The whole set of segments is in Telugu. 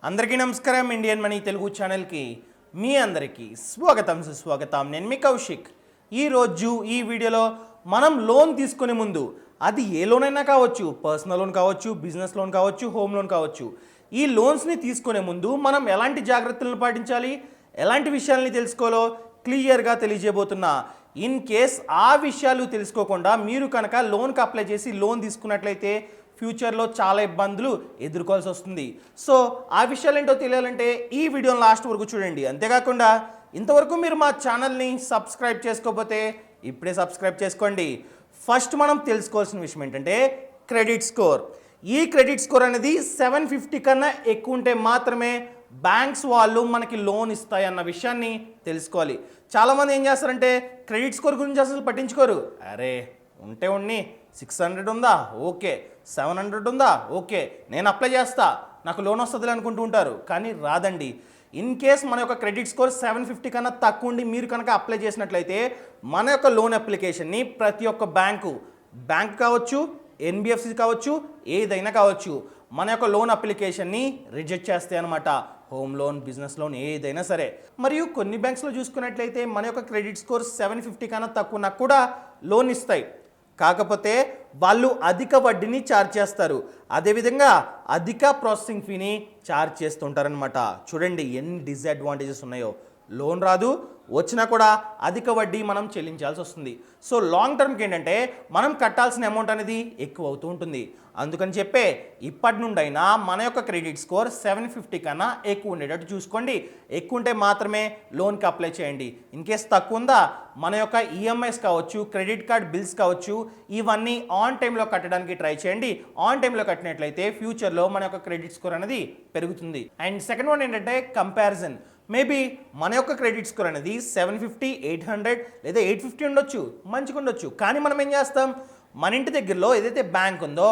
అందరికీ నమస్కారం. ఇండియన్ మనీ తెలుగు ఛానల్కి మీ అందరికీ స్వాగతం సుస్వాగతం. నేను మీ కౌశిక్. ఈరోజు ఈ వీడియోలో మనం లోన్ తీసుకునే ముందు అది ఏ లోన్ అయినా కావచ్చు, పర్సనల్ లోన్ కావచ్చు, బిజినెస్ లోన్ కావచ్చు, హోమ్ లోన్ కావచ్చు, ఈ లోన్స్ని తీసుకునే ముందు మనం ఎలాంటి జాగ్రత్తలను పాటించాలి, ఎలాంటి విషయాల్ని తెలుసుకోవాలో క్లియర్గా తెలియజేయబోతున్నా. ఇన్ కేస్ ఆ విషయాలు తెలుసుకోకుండా మీరు కనుక లోన్కి అప్లై చేసి లోన్ తీసుకున్నట్లయితే ఫ్యూచర్లో చాలా ఇబ్బందులు ఎదుర్కోవాల్సి వస్తుంది. సో ఆ విషయాలు ఏంటో తెలియాలంటే ఈ వీడియోని లాస్ట్ వరకు చూడండి. అంతేకాకుండా ఇంతవరకు మీరు మా ఛానల్ని సబ్స్క్రైబ్ చేసుకోకపోతే ఇప్పుడే సబ్స్క్రైబ్ చేసుకోండి. ఫస్ట్ మనం తెలుసుకోవాల్సిన విషయం ఏంటంటే క్రెడిట్ స్కోర్. ఈ క్రెడిట్ స్కోర్ అనేది 750 కన్నా ఎక్కువ ఉంటే మాత్రమే బ్యాంక్స్ వాళ్ళు మనకి లోన్ ఇస్తాయి అన్న విషయాన్ని తెలుసుకోవాలి. చాలామంది ఏం చేస్తారంటే క్రెడిట్ స్కోర్ గురించి అసలు పట్టించుకోరు. అరే ఉంటే ఉన్ని 600 ఉందా, ఓకే, 700 ఉందా, ఓకే, నేను అప్లై చేస్తా, నాకు లోన్ వస్తుంది అనుకుంటూ ఉంటారు. కానీ రాదండి. ఇన్ కేస్ మన యొక్క క్రెడిట్ స్కోర్ 750 కన్నా తక్కువ ఉండి మీరు కనుక అప్లై చేసినట్లయితే మన యొక్క లోన్ అప్లికేషన్ని ప్రతి ఒక్క బ్యాంక్ కావచ్చు, ఎన్బిఎఫ్సి కావచ్చు, ఏదైనా కావచ్చు, మన యొక్క లోన్ అప్లికేషన్ని రిజెక్ట్ చేస్తాయి అనమాట. హోమ్ లోన్, బిజినెస్ లోన్ ఏదైనా సరే. మరియు కొన్ని బ్యాంక్స్లో చూసుకున్నట్లయితే మన యొక్క క్రెడిట్ స్కోర్ 750 కన్నా తక్కువ నాకు కూడా లోన్ ఇస్తాయి. కాకపోతే వాళ్ళు అధిక వడ్డీని ఛార్జ్ చేస్తారు, అదేవిధంగా అధిక ప్రాసెసింగ్ ఫీని ఛార్జ్ చేస్తుంటారనమాట. చూడండి ఎన్ని డిసడ్వాంటేజెస్ ఉన్నాయో. లోన్ రాదు, వచ్చినా కూడా అధిక వడ్డీ మనం చెల్లించాల్సి వస్తుంది. సో లాంగ్ టర్మ్కి ఏంటంటే మనం కట్టాల్సిన అమౌంట్ అనేది ఎక్కువ అవుతూ ఉంటుంది. అందుకని చెప్పే ఇప్పటి నుండైనా మన యొక్క క్రెడిట్ స్కోర్ 750 కన్నా ఎక్కువ ఉండేటట్టు చూసుకోండి. ఎక్కువ ఉంటే మాత్రమే లోన్కి అప్లై చేయండి. ఇన్ కేస్ తక్కువ ఉందా మన యొక్క ఈఎంఐస్ కావచ్చు, క్రెడిట్ కార్డ్ బిల్స్ కావచ్చు, ఇవన్నీ ఆన్ టైంలో కట్టడానికి ట్రై చేయండి. ఆన్ టైంలో కట్టినట్లయితే ఫ్యూచర్లో మన యొక్క క్రెడిట్ స్కోర్ అనేది పెరుగుతుంది. అండ్ సెకండ్ వన్ ఏంటంటే కంపారిజన్. మేబీ మన యొక్క క్రెడిట్ స్కోర్ అనేది 750, 800 లేదా 850 ఉండొచ్చు, మంచిగా ఉండొచ్చు. కానీ మనం ఏం చేస్తాం, మన ఇంటి దగ్గరలో ఏదైతే బ్యాంక్ ఉందో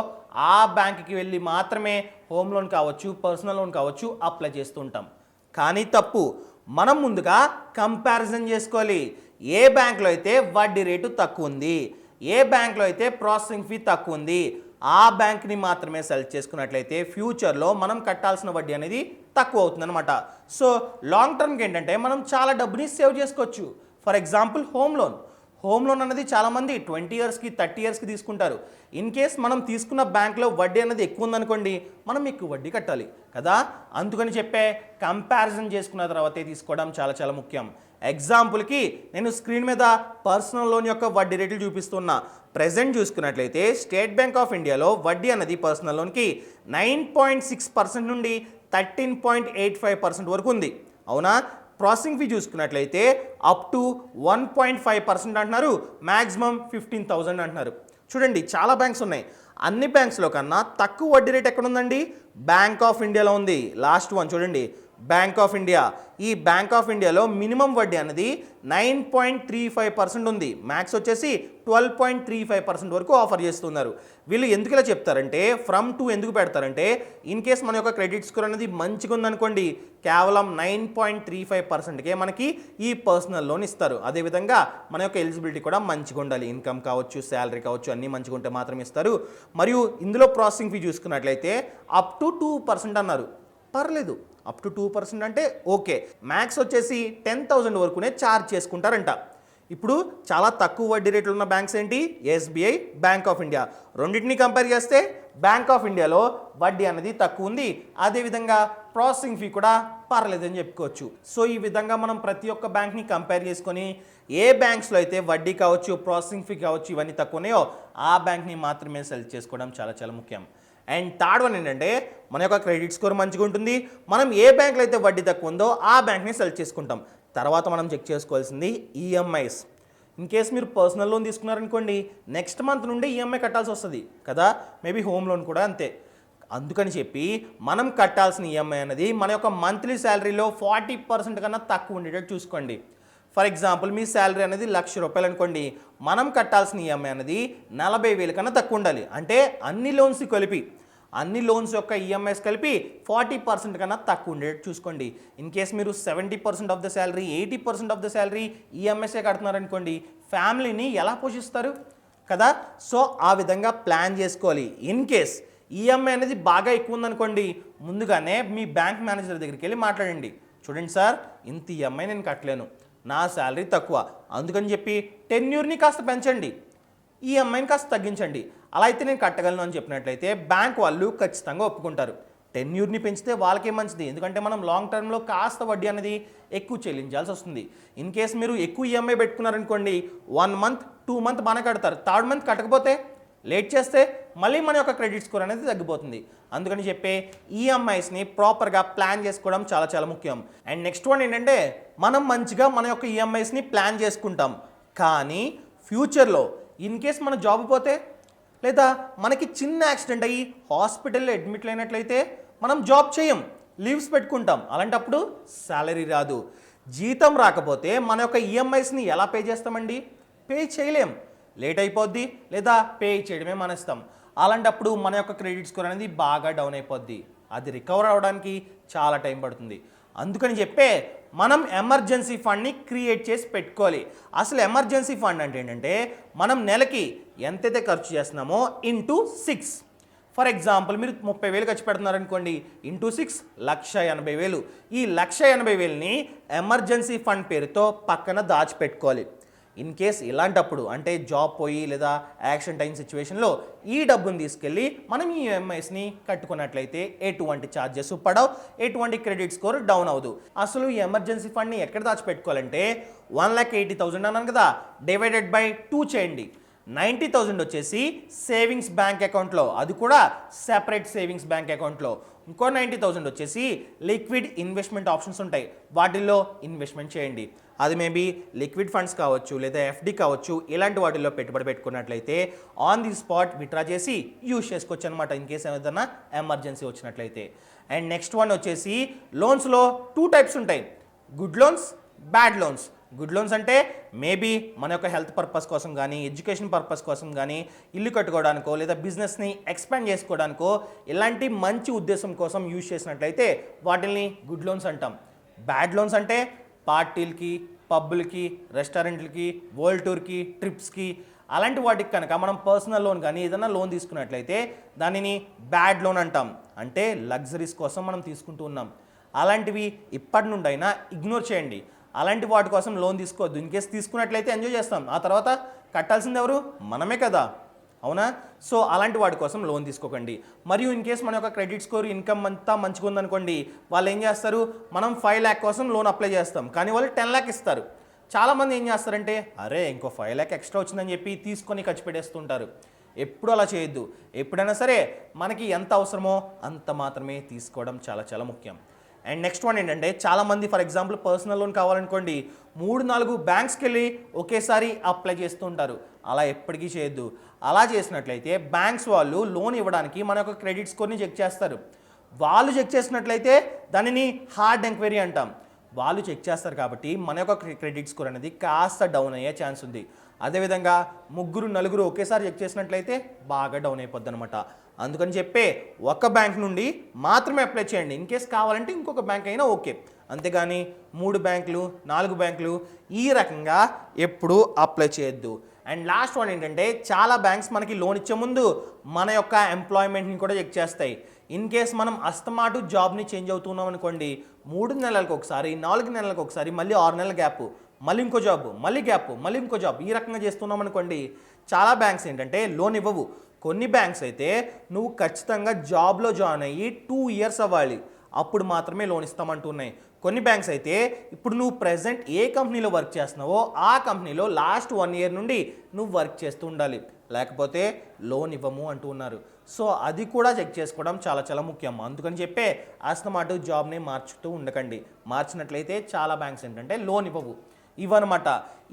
ఆ బ్యాంక్కి వెళ్ళి మాత్రమే హోమ్ లోన్ కావచ్చు, పర్సనల్ లోన్ కావచ్చు అప్లై చేస్తుంటాం. కానీ తప్పు. మనం ముందుగా కంపారిజన్ చేసుకోవాలి. ఏ బ్యాంక్లో అయితే వడ్డీ రేటు తక్కువ ఉంది, ఏ బ్యాంక్లో అయితే ప్రాసెసింగ్ ఫీ తక్కువ ఉంది, ఆ బ్యాంక్ని మాత్రమే సెలెక్ట్ చేసుకున్నట్లయితే ఫ్యూచర్లో మనం కట్టాల్సిన వడ్డీ అనేది తక్కువ అవుతుంది అనమాట. సో లాంగ్ టర్మ్కి ఏంటంటే మనం చాలా డబ్బుని సేవ్ చేసుకోవచ్చు. ఫర్ ఎగ్జాంపుల్ హోమ్ లోన్ అనేది చాలామంది 20 ఇయర్స్కి 30 ఇయర్స్కి తీసుకుంటారు. ఇన్ కేస్ మనం తీసుకున్న బ్యాంక్లో వడ్డీ అనేది ఎక్కువ ఉందనుకోండి, మనం ఎక్కువ వడ్డీ కట్టాలి కదా. అందుకని చెప్పే కంపారిజన్ చేసుకున్న తర్వాతే తీసుకోవడం చాలా చాలా ముఖ్యం. ఎగ్జాంపుల్కి నేను స్క్రీన్ మీద పర్సనల్ లోన్ యొక్క వడ్డీ రేట్లు చూపిస్తున్నా. ప్రెజెంట్ చూసుకున్నట్లయితే స్టేట్ బ్యాంక్ ఆఫ్ ఇండియాలో వడ్డీ అనేది పర్సనల్ లోన్కి 9.6% నుండి 13.85% వరకు ఉంది. అవునా? ప్రాసెసింగ్ ఫీ చూసుకున్నట్లయితే అప్ టు 1.5% అంటున్నారు, మ్యాక్సిమం 15,000 అంటున్నారు. చూడండి చాలా బ్యాంక్స్ ఉన్నాయి. అన్ని బ్యాంక్స్లో కన్నా తక్కువ వడ్డీ రేట్ ఎక్కడ ఉందండి? బ్యాంక్ ఆఫ్ ఇండియాలో ఉంది. లాస్ట్ వన్ చూడండి, బ్యాంక్ ఆఫ్ ఇండియా. ఈ బ్యాంక్ ఆఫ్ ఇండియాలో మినిమం వడ్డీ అనేది 9.35% ఉంది, మ్యాక్స్ వచ్చేసి 12.35% వరకు ఆఫర్ చేస్తున్నారు. వీళ్ళు ఎందుకు ఇలా చెప్తారంటే ఫ్రమ్ టు ఎందుకు పెడతారంటే ఇన్ కేస్ మన యొక్క క్రెడిట్ స్కోర్ అనేది మంచిగా ఉందనుకోండి, కేవలం 9.35%కే మనకి ఈ పర్సనల్ లోన్ ఇస్తారు. అదేవిధంగా మన యొక్క ఎలిజిబిలిటీ కూడా మంచిగా ఉండాలి, ఇన్కమ్ కావచ్చు, శాలరీ కావచ్చు, అన్నీ మంచిగా ఉంటే మాత్రం ఇస్తారు. మరియు ఇందులో ప్రాసెసింగ్ ఫీ చూసుకున్నట్లయితే అప్ టు 2% అన్నారు. పర్లేదు, అప్ టు 2% అంటే ఓకే. మ్యాక్స్ వచ్చేసి 10,000 వరకునే ఛార్జ్ చేసుకుంటారంట. ఇప్పుడు చాలా తక్కువ వడ్డీ రేట్లు ఉన్న బ్యాంక్స్ ఏంటి? SBI, bank of India. రెండింటిని కంపేర్ చేస్తే బ్యాంక్ ఆఫ్ ఇండియాలో వడ్డీ అనేది తక్కువ ఉంది, అదేవిధంగా ప్రాసెసింగ్ ఫీ కూడా పర్లేదని చెప్పుకోవచ్చు. సో ఈ విధంగా మనం ప్రతి ఒక్క బ్యాంక్ని కంపేర్ చేసుకొని ఏ బ్యాంక్స్లో అయితే వడ్డీ కావచ్చు, ప్రాసెసింగ్ ఫీ కావచ్చు, ఇవన్నీ తక్కువ ఉన్నాయో ఆ బ్యాంక్ని మాత్రమే సెలెక్ట్ చేసుకోవడం చాలా చాలా ముఖ్యం. అండ్ థర్డ్ వన్ ఏంటంటే మన యొక్క క్రెడిట్ స్కోర్ మంచిగా ఉంటుంది, మనం ఏ బ్యాంక్లో అయితే వడ్డీ తక్కువ ఉందో ఆ బ్యాంక్ని సెలెక్ట్ చేసుకుంటాం. తర్వాత మనం చెక్ చేసుకోవాల్సింది ఈఎంఐస్. ఇన్ కేస్ మీరు పర్సనల్ లోన్ తీసుకున్నారనుకోండి, నెక్స్ట్ మంత్ నుండి ఈఎంఐ కట్టాల్సి వస్తుంది కదా. మేబీ హోమ్ లోన్ కూడా అంతే. అందుకని చెప్పి మనం కట్టాల్సిన ఈఎంఐ అనేది మన యొక్క మంత్లీ శాలరీలో 40% కన్నా తక్కువ ఉండేటట్టు చూసుకోండి. ఫర్ ఎగ్జాంపుల్ మీ శాలరీ అనేది ₹1,00,000 అనుకోండి, మనం కట్టాల్సిన ఈఎంఐ అనేది 40,000 కన్నా తక్కువ ఉండాలి. అంటే అన్ని లోన్స్ కలిపి, అన్ని లోన్స్ యొక్క ఈఎంఐస్ కలిపి 40% కన్నా తక్కువ ఉండేటట్టు చూసుకోండి. ఇన్ కేస్ మీరు 70% of the salary, 80% of the salary ఈఎంఐసే కడుతున్నారనుకోండి, ఫ్యామిలీని ఎలా పోషిస్తారు కదా. సో ఆ విధంగా ప్లాన్ చేసుకోవాలి. ఇన్ కేస్ ఈఎంఐ అనేది బాగా ఎక్కువ ఉందనుకోండి, ముందుగానే మీ బ్యాంక్ మేనేజర్ దగ్గరికి వెళ్ళి మాట్లాడండి. చూడండి సార్, ఇంత ఈఎంఐ నేను కట్టలేను, నా శాలరీ తక్కువ, అందుకని చెప్పి టెన్యూర్ని కాస్త పెంచండి, ఈఎంఐని కాస్త తగ్గించండి, అలా అయితే నేను కట్టగలను అని చెప్పినట్లయితే బ్యాంక్ వాళ్ళు ఖచ్చితంగా ఒప్పుకుంటారు. టెన్యూర్ని పెంచితే వాళ్ళకే మంచిది, ఎందుకంటే మనం లాంగ్ టర్మ్లో కాస్త వడ్డీ అనేది ఎక్కువ చెల్లించాల్సి వస్తుంది. ఇన్ కేస్ మీరు ఎక్కువ ఈఎంఐ పెట్టుకున్నారనుకోండి, 1 మంత్ 2 మంత్ బాగానే కడతారు, 3rd మంత్ కట్టకపోతే, లేట్ చేస్తే మళ్ళీ మన యొక్క క్రెడిట్ స్కోర్ అనేది తగ్గిపోతుంది. అందుకని చెప్పే ఈఎంఐస్ని ప్రాపర్గా ప్లాన్ చేసుకోవడం చాలా చాలా ముఖ్యం. అండ్ నెక్స్ట్ వన్ ఏంటంటే, మనం మంచిగా మన యొక్క ఈఎంఐస్ని ప్లాన్ చేసుకుంటాం, కానీ ఫ్యూచర్లో ఇన్ కేస్ మన జాబ్ పోతే, లేదా మనకి చిన్న యాక్సిడెంట్ అయ్యి హాస్పిటల్లో అడ్మిట్ అయినట్లయితే మనం జాబ్ చేయం, లీవ్స్ పెట్టుకుంటాం, అలాంటప్పుడు శాలరీ రాదు. జీతం రాకపోతే మన యొక్క ఈఎంఐస్ని ఎలా పే చేస్తామండి? పే చేయలేం, లేట్ అయిపోద్ది, లేదా పే చేయడమే మానేస్తాం. అలాంటప్పుడు మన యొక్క క్రెడిట్ స్కోర్ అనేది బాగా డౌన్ అయిపోద్ది, అది రికవర్ అవ్వడానికి చాలా టైం పడుతుంది. అందుకని చెప్పే మనం ఎమర్జెన్సీ ఫండ్ని క్రియేట్ చేసి పెట్టుకోవాలి. అసలు ఎమర్జెన్సీ ఫండ్ అంటే ఏంటంటే, మనం నెలకి ఎంతైతే ఖర్చు చేస్తున్నామో ఇంటూ 6. ఫర్ ఎగ్జాంపుల్ మీరు 30,000 ఖర్చు పెడుతున్నారనుకోండి, ఇంటూ 6 1,80,000. ఈ 1,80,000ని ఎమర్జెన్సీ ఫండ్ పేరుతో పక్కన దాచిపెట్టుకోవాలి. ఇన్ కేస్ ఇలాంటప్పుడు అంటే జాబ్ పోయి లేదా యాక్సిడెంట్ అయిన సిచ్యువేషన్లో ఈ డబ్బుని తీసుకెళ్ళి మనం ఈ ఈఎంఐస్ని కట్టుకున్నట్లయితే ఎటువంటి ఛార్జెస్ పడవు, ఎటువంటి క్రెడిట్ స్కోర్ డౌన్ అవ్వదు. అసలు ఈ ఎమర్జెన్సీ ఫండ్ని ఎక్కడ దాచిపెట్టుకోవాలంటే, 1,80,000 అన్నాను కదా, డివైడెడ్ బై 2 చేయండి. 90,000 వచ్చేసి సేవింగ్స్ బ్యాంక్ అకౌంట్లో, అది కూడా సెపరేట్ సేవింగ్స్ బ్యాంక్ అకౌంట్లో. ఇంకో 90,000 వచ్చేసి లిక్విడ్ ఇన్వెస్ట్మెంట్ ఆప్షన్స్ ఉంటాయి, వాటిల్లో ఇన్వెస్ట్మెంట్ చేయండి. అది మేబీ లిక్విడ్ ఫండ్స్ కావచ్చు, లేదా ఎఫ్డి కావచ్చు, ఇలాంటి వాటిల్లో పెట్టుబడి పెట్టుకున్నట్లయితే ఆన్ ది స్పాట్ విత్డ్రా చేసి యూజ్ చేసుకోవచ్చు అనమాట, ఇన్ కేస్ ఏదైనా ఎమర్జెన్సీ వచ్చినట్లయితే. అండ్ నెక్స్ట్ వన్ వచ్చేసి, లోన్స్లో 2 టైప్స్ ఉంటాయి, good loans, bad loans. Good loans అంటే మేబీ మన యొక్క హెల్త్ పర్పస్ కోసం కానీ, ఎడ్యుకేషన్ పర్పస్ కోసం కానీ, ఇల్లు కట్టుకోవడానికో లేదా బిజినెస్ని ఎక్స్పాండ్ చేసుకోవడానికో, ఇలాంటి మంచి ఉద్దేశం కోసం యూజ్ చేసినట్లయితే వాటిని గుడ్ లోన్స్ అంటాం. బ్యాడ్ లోన్స్ అంటే పార్టీలకి, పబ్బులకి, రెస్టారెంట్లకి, వరల్డ్ టూర్కి, ట్రిప్స్కి, అలాంటి వాటికి కనుక మనం పర్సనల్ లోన్ కానీ ఏదైనా లోన్ తీసుకున్నట్లయితే దానిని బ్యాడ్ లోన్ అంటాం. అంటే లగ్జరీస్ కోసం మనం తీసుకుంటూ ఉన్నాం. అలాంటివి ఇప్పటి నుండి అయినా ఇగ్నోర్ చేయండి. అలాంటి వాటి కోసం లోన్ తీసుకోవద్దు. ఇన్ కేసు తీసుకున్నట్లయితే ఎంజాయ్ చేస్తాం, ఆ తర్వాత కట్టాల్సింది ఎవరు? మనమే కదా, అవునా? సో అలాంటి వాటి కోసం లోన్ తీసుకోకండి. మరియు ఇన్ కేస్ మన యొక్క క్రెడిట్ స్కోర్, ఇన్కమ్ అంతా మంచిగా ఉందనుకోండి, వాళ్ళు ఏం చేస్తారు, మనం 5 lakh కోసం లోన్ అప్లై చేస్తాం, కానీ వాళ్ళు 10 lakh ఇస్తారు. చాలామంది ఏం చేస్తారంటే, అరే ఇంకో 5 lakh ఎక్స్ట్రా వచ్చిందని చెప్పి తీసుకొని ఖర్చు పెట్టేస్తుంటారు. ఎప్పుడు అలా చేయొద్దు. ఎప్పుడైనా సరే మనకి ఎంత అవసరమో అంత మాత్రమే తీసుకోవడం చాలా చాలా ముఖ్యం. అండ్ నెక్స్ట్ వన్ ఏంటంటే, చాలామంది ఫర్ ఎగ్జాంపుల్ పర్సనల్ లోన్ కావాలనుకోండి, 3-4 బ్యాంక్స్కి వెళ్ళి ఒకేసారి అప్లై చేస్తూ ఉంటారు. అలా ఎప్పటికీ చేయొద్దు. అలా చేసినట్లయితే బ్యాంక్స్ వాళ్ళు లోన్ ఇవ్వడానికి మన యొక్క క్రెడిట్ స్కోర్ని చెక్ చేస్తారు. వాళ్ళు చెక్ చేసినట్లయితే దానిని హార్డ్ ఎంక్వైరీ అంటాం. వాళ్ళు చెక్ చేస్తారు కాబట్టి మన యొక్క క్రెడిట్ స్కోర్ అనేది కాస్త డౌన్ అయ్యే ఛాన్స్ ఉంది. అదేవిధంగా 3-4 ఒకేసారి చెక్ చేసినట్లయితే బాగా డౌన్ అయిపోద్ది అనమాట. అందుకని చెప్పే ఒక బ్యాంక్ నుండి మాత్రమే అప్లై చేయండి. ఇన్ కేస్ కావాలంటే ఇంకొక బ్యాంక్ అయినా ఓకే, అంతేగాని 3 బ్యాంకులు 4 బ్యాంకులు ఈ రకంగా ఎప్పుడు అప్లై చేయొద్దు. అండ్ లాస్ట్ వన్ ఏంటంటే, చాలా బ్యాంక్స్ మనకి లోన్ ఇచ్చే ముందు మన యొక్క ఎంప్లాయ్మెంట్ని కూడా చెక్ చేస్తాయి. ఇన్ కేస్ మనం అస్తమాటు జాబ్ని చేంజ్ అవుతున్నాం అనుకోండి, 3 నెలలకు ఒకసారి, 4 నెలలకు ఒకసారి, మళ్ళీ 6 నెలల గ్యాప్, మళ్ళీ ఇంకో జాబ్, మళ్ళీ గ్యాప్, మళ్ళీ ఇంకో జాబ్, ఈ రకంగా చేస్తున్నాం అనుకోండి, చాలా బ్యాంక్స్ ఏంటంటే లోన్ ఇవ్వవు. కొన్ని బ్యాంక్స్ అయితే నువ్వు ఖచ్చితంగా జాబ్లో జాయిన్ అయ్యి 2 years అవ్వాలి, అప్పుడు మాత్రమే లోన్ ఇస్తామంటున్నాయి. కొన్ని బ్యాంక్స్ అయితే ఇప్పుడు నువ్వు ప్రెజెంట్ ఏ కంపెనీలో వర్క్ చేస్తున్నావో ఆ కంపెనీలో లాస్ట్ 1 year నుండి నువ్వు వర్క్ చేస్తూ ఉండాలి, లేకపోతే లోన్ ఇవ్వము అంటూ ఉన్నారు. సో అది కూడా చెక్ చేసుకోవడం చాలా చాలా ముఖ్యం. అందుకని చెప్పే అస్తమాటు జాబ్ని మార్చుతూ ఉండకండి. మార్చినట్లయితే చాలా బ్యాంక్స్ ఏంటంటే లోన్ ఇవ్వవు. ఇవన్నమాట.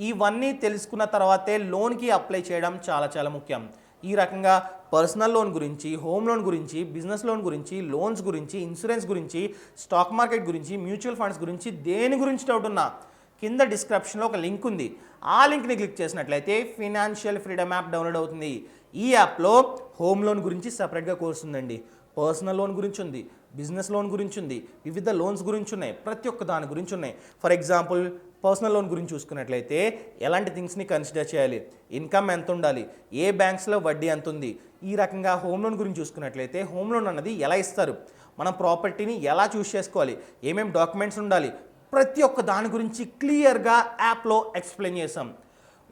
ఇవన్నీ తెలుసుకున్న తర్వాతే లోన్కి అప్లై చేయడం చాలా చాలా ముఖ్యం. ఈ రకంగా పర్సనల్ లోన్ గురించి, హోమ్ లోన్ గురించి, బిజినెస్ లోన్ గురించి, లోన్స్ గురించి, ఇన్సూరెన్స్ గురించి, స్టాక్ మార్కెట్ గురించి, మ్యూచువల్ ఫండ్స్ గురించి, దేని గురించి డౌట్ ఉన్నా కింద డిస్క్రిప్షన్లో ఒక లింక్ ఉంది. ఆ లింక్ని క్లిక్ చేసినట్లయితే ఫినాన్షియల్ ఫ్రీడమ్ యాప్ డౌన్లోడ్ అవుతుంది. ఈ యాప్లో హోమ్ లోన్ గురించి సపరేట్గా కోర్స్ ఉందండి, పర్సనల్ లోన్ గురించి ఉంది, బిజినెస్ లోన్ గురించి ఉంది, వివిధ లోన్స్ గురించి ఉన్నాయి, ప్రతి ఒక్క దాని గురించి ఉన్నాయి. ఫర్ ఎగ్జాంపుల్ పర్సనల్ లోన్ గురించి చూసుకున్నట్లయితే ఎలాంటి థింగ్స్ని కన్సిడర్ చేయాలి, ఇన్కమ్ ఎంత ఉండాలి, ఏ బ్యాంక్స్లో వడ్డీ ఎంత ఉంది. ఈ రకంగా హోమ్ లోన్ గురించి చూసుకున్నట్లయితే హోమ్ లోన్ అన్నది ఎలా ఇస్తారు, మనం ప్రాపర్టీని ఎలా చూస్ చేసుకోవాలి, ఏమేమి డాక్యుమెంట్స్ ఉండాలి, ప్రతి ఒక్క దాని గురించి క్లియర్గా యాప్లో ఎక్స్ప్లెయిన్ చేసాం.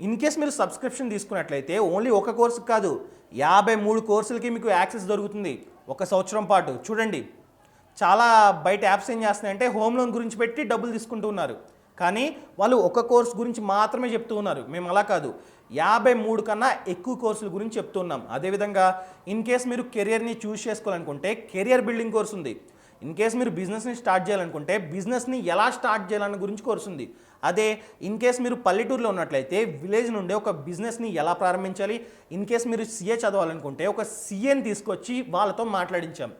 ఇన్ కేస్ మీరు సబ్స్క్రిప్షన్ తీసుకున్నట్లయితే ఓన్లీ ఒక కోర్సు కాదు, 53 కోర్సులకి మీకు యాక్సెస్ దొరుకుతుంది 1 సంవత్సరం పాటు. చూడండి, చాలా బయట యాప్స్ ఏం చేస్తున్నాయంటే హోమ్ లోన్ గురించి పెట్టి డబ్బులు తీసుకుంటూ ఉన్నారు, కానీ వాళ్ళు ఒక కోర్స్ గురించి మాత్రమే చెప్తూ ఉన్నారు. మేము అలా కాదు, 53 కన్నా ఎక్కువ కోర్సుల గురించి చెప్తున్నాం. అదేవిధంగా ఇన్ కేస్ మీరు కెరియర్ని చూస్ చేసుకోవాలనుకుంటే కెరియర్ బిల్డింగ్ కోర్స్ ఉంది. ఇన్ కేస్ మీరు బిజినెస్ని స్టార్ట్ చేయాలనుకుంటే బిజినెస్ని ఎలా స్టార్ట్ చేయాలన్న గురించి కోర్స్ ఉంది. అదే ఇన్ కేస్ మీరు పల్లెటూరులో ఉన్నట్లయితే విలేజ్ నుండి ఒక బిజినెస్ని ఎలా ప్రారంభించాలి, ఇన్ కేస్ మీరు సీఏ చదవాలనుకుంటే ఒక సీఏని తీసుకొచ్చి వాళ్ళతో మాట్లాడించాం,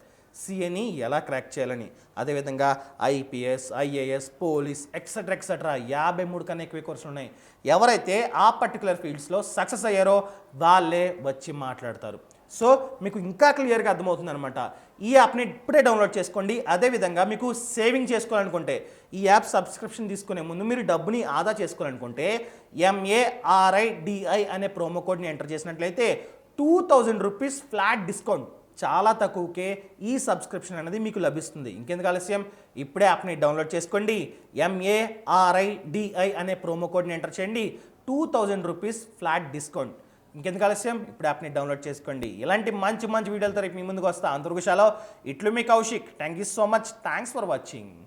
సీఏని ఎలా క్రాక్ చేయాలని. అదేవిధంగా IPS, IAS, police etcetera etcetera 53 కన్నా ఎక్కువ కోర్సులు ఉన్నాయి. ఎవరైతే ఆ పర్టికులర్ ఫీల్డ్స్లో సక్సెస్ అయ్యారో వాళ్ళే వచ్చి మాట్లాడతారు. సో మీకు ఇంకా క్లియర్గా అర్థమవుతుంది అనమాట. ఈ యాప్ని ఇప్పుడే డౌన్లోడ్ చేసుకోండి. అదేవిధంగా మీకు సేవింగ్ చేసుకోవాలనుకుంటే ఈ యాప్ సబ్స్క్రిప్షన్ తీసుకునే ముందు మీరు డబ్బుని ఆదా చేసుకోవాలనుకుంటే MARIDI అనే ప్రోమో కోడ్ని ఎంటర్ చేసినట్లయితే 2000 రూపీస్ ఫ్లాట్ డిస్కౌంట్, చాలా తక్కువకే ఈ సబ్స్క్రిప్షన్ అనేది మీకు లభిస్తుంది. ఇంకెందుకు ఆలస్యం, ఇప్పుడే యాప్ని డౌన్లోడ్ చేసుకోండి. MARIDI అనే ప్రోమో కోడ్ని ఎంటర్ చేయండి, 2000 రూపీస్ ఫ్లాట్ డిస్కౌంట్. ఇంకెందుకు ఆలస్యం, ఇప్పుడు యాప్ని డౌన్లోడ్ చేసుకోండి. ఇలాంటి మంచి మంచి వీడియోలతో రేపు మీ ముందుకు వస్తా. అంతవరకు సెలవు. ఇట్లు మీ Kaushik. Thank you so much. Thanks for watching.